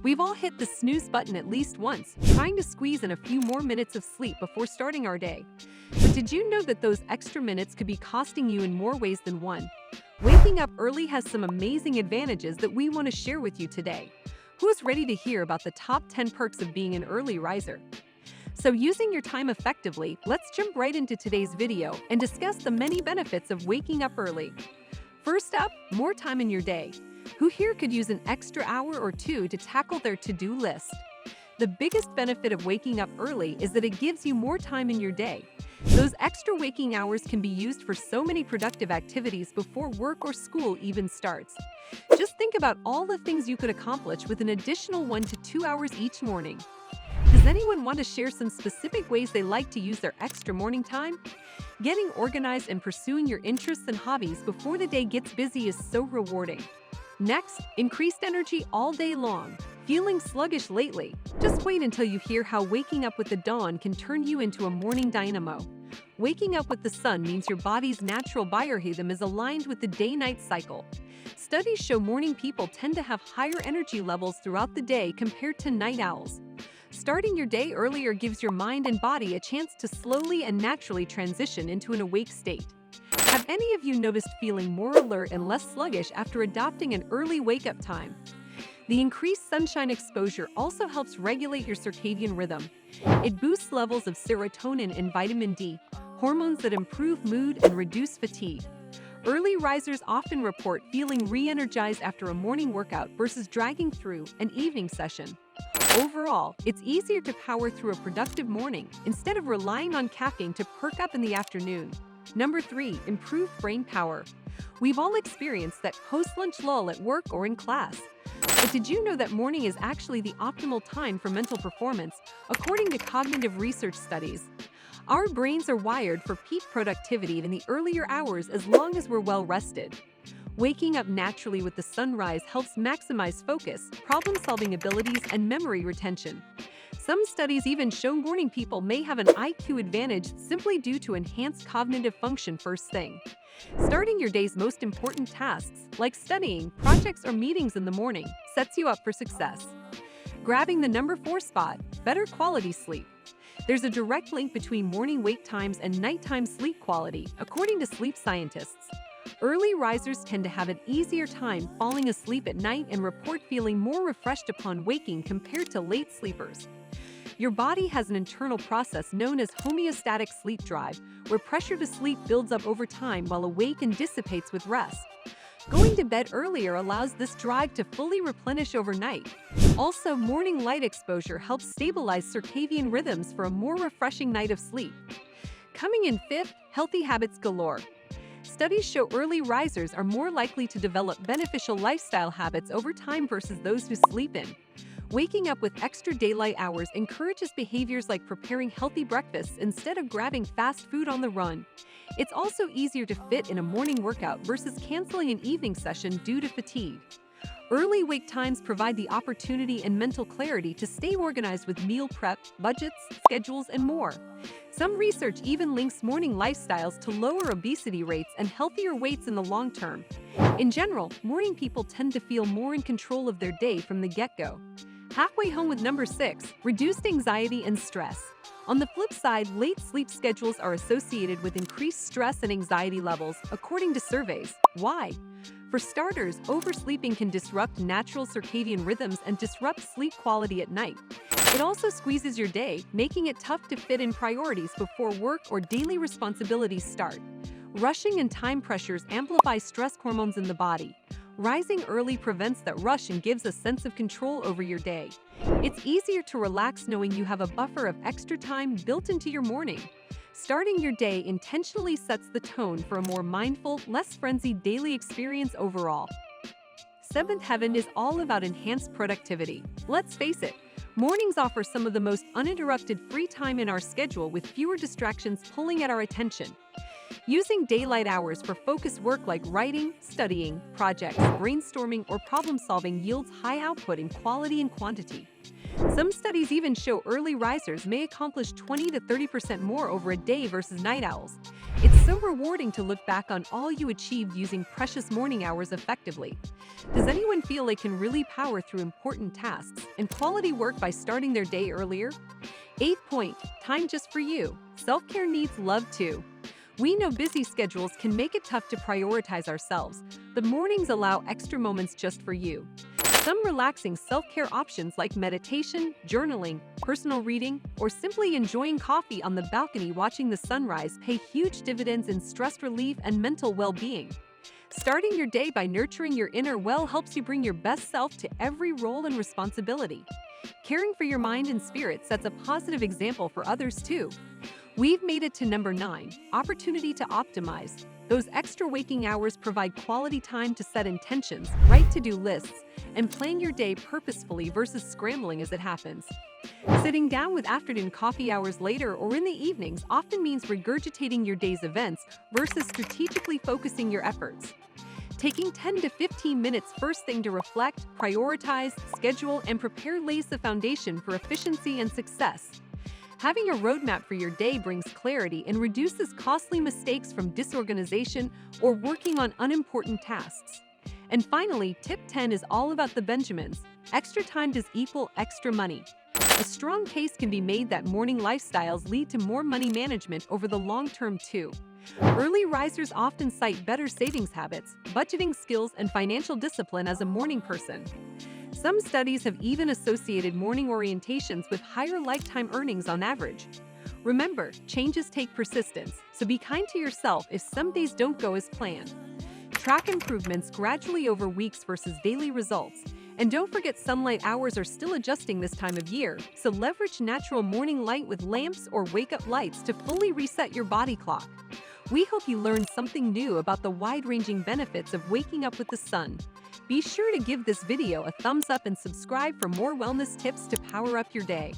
We've all hit the snooze button at least once, trying to squeeze in a few more minutes of sleep before starting our day. But did you know that those extra minutes could be costing you in more ways than one? Waking up early has some amazing advantages that we want to share with you today. Who's ready to hear about the top 10 perks of being an early riser? So using your time effectively, let's jump right into today's video and discuss the many benefits of waking up early. First up, more time in your day. Who here could use an extra hour or two to tackle their to-do list? The biggest benefit of waking up early is that it gives you more time in your day. Those extra waking hours can be used for so many productive activities before work or school even starts. Just think about all the things you could accomplish with an additional 1 to 2 hours each morning. Does anyone want to share some specific ways they like to use their extra morning time? Getting organized and pursuing your interests and hobbies before the day gets busy is so rewarding. Next, increased energy all day long. Feeling sluggish lately? Just wait until you hear how waking up with the dawn can turn you into a morning dynamo. Waking up with the sun means your body's natural biorhythm is aligned with the day-night cycle. Studies show morning people tend to have higher energy levels throughout the day compared to night owls. Starting your day earlier gives your mind and body a chance to slowly and naturally transition into an awake state. Have any of you noticed feeling more alert and less sluggish after adopting an early wake-up time? The increased sunshine exposure also helps regulate your circadian rhythm. It boosts levels of serotonin and vitamin D, hormones that improve mood and reduce fatigue. Early risers often report feeling re-energized after a morning workout versus dragging through an evening session. Overall, it's easier to power through a productive morning instead of relying on caffeine to perk up in the afternoon. Number 3, improved brain power. We've all experienced that post-lunch lull at work or in class. But did you know that morning is actually the optimal time for mental performance, according to cognitive research studies? Our brains are wired for peak productivity in the earlier hours as long as we're well rested. Waking up naturally with the sunrise helps maximize focus, problem-solving abilities, and memory retention. Some studies even show morning people may have an IQ advantage simply due to enhanced cognitive function first thing. Starting your day's most important tasks, like studying, projects, or meetings in the morning, sets you up for success. Grabbing the number 4 spot, better quality sleep. There's a direct link between morning wake times and nighttime sleep quality, according to sleep scientists. Early risers tend to have an easier time falling asleep at night and report feeling more refreshed upon waking compared to late sleepers. Your body has an internal process known as homeostatic sleep drive, where pressure to sleep builds up over time while awake and dissipates with rest. Going to bed earlier allows this drive to fully replenish overnight. Also, morning light exposure helps stabilize circadian rhythms for a more refreshing night of sleep. Coming in 5th, healthy habits galore. Studies show early risers are more likely to develop beneficial lifestyle habits over time versus those who sleep in. Waking up with extra daylight hours encourages behaviors like preparing healthy breakfasts instead of grabbing fast food on the run. It's also easier to fit in a morning workout versus canceling an evening session due to fatigue. Early wake times provide the opportunity and mental clarity to stay organized with meal prep, budgets, schedules, and more. Some research even links morning lifestyles to lower obesity rates and healthier weights in the long term. In general, morning people tend to feel more in control of their day from the get-go. Halfway home with number 6, reduced anxiety and stress. On the flip side, late sleep schedules are associated with increased stress and anxiety levels, according to surveys. Why? For starters, oversleeping can disrupt natural circadian rhythms and disrupt sleep quality at night. It also squeezes your day, making it tough to fit in priorities before work or daily responsibilities start. Rushing and time pressures amplify stress hormones in the body. Rising early prevents that rush and gives a sense of control over your day. It's easier to relax knowing you have a buffer of extra time built into your morning. Starting your day intentionally sets the tone for a more mindful, less frenzied daily experience overall. 7th heaven is all about enhanced productivity. Let's face it, mornings offer some of the most uninterrupted free time in our schedule with fewer distractions pulling at our attention. Using daylight hours for focused work like writing, studying, projects, brainstorming, or problem-solving yields high output in quality and quantity. Some studies even show early risers may accomplish 20 to 30% more over a day versus night owls. It's so rewarding to look back on all you achieved using precious morning hours effectively. Does anyone feel they can really power through important tasks and quality work by starting their day earlier? 8th point, time just for you. Self-care needs love too. We know busy schedules can make it tough to prioritize ourselves, but mornings allow extra moments just for you. Some relaxing self-care options like meditation, journaling, personal reading, or simply enjoying coffee on the balcony watching the sunrise pay huge dividends in stress relief and mental well-being. Starting your day by nurturing your inner well helps you bring your best self to every role and responsibility. Caring for your mind and spirit sets a positive example for others too. We've made it to number 9, opportunity to optimize. Those extra waking hours provide quality time to set intentions, write to-do lists, and plan your day purposefully versus scrambling as it happens. Sitting down with afternoon coffee hours later or in the evenings often means regurgitating your day's events versus strategically focusing your efforts. Taking 10 to 15 minutes first thing to reflect, prioritize, schedule, and prepare lays the foundation for efficiency and success. Having a roadmap for your day brings clarity and reduces costly mistakes from disorganization or working on unimportant tasks. And finally, tip 10 is all about the Benjamins. Extra time does equal extra money. A strong case can be made that morning lifestyles lead to more money management over the long term too. Early risers often cite better savings habits, budgeting skills, and financial discipline as a morning person. Some studies have even associated morning orientations with higher lifetime earnings on average. Remember, changes take persistence, so be kind to yourself if some days don't go as planned. Track improvements gradually over weeks versus daily results. And don't forget, sunlight hours are still adjusting this time of year, so leverage natural morning light with lamps or wake-up lights to fully reset your body clock. We hope you learned something new about the wide-ranging benefits of waking up with the sun. Be sure to give this video a thumbs up and subscribe for more wellness tips to power up your day.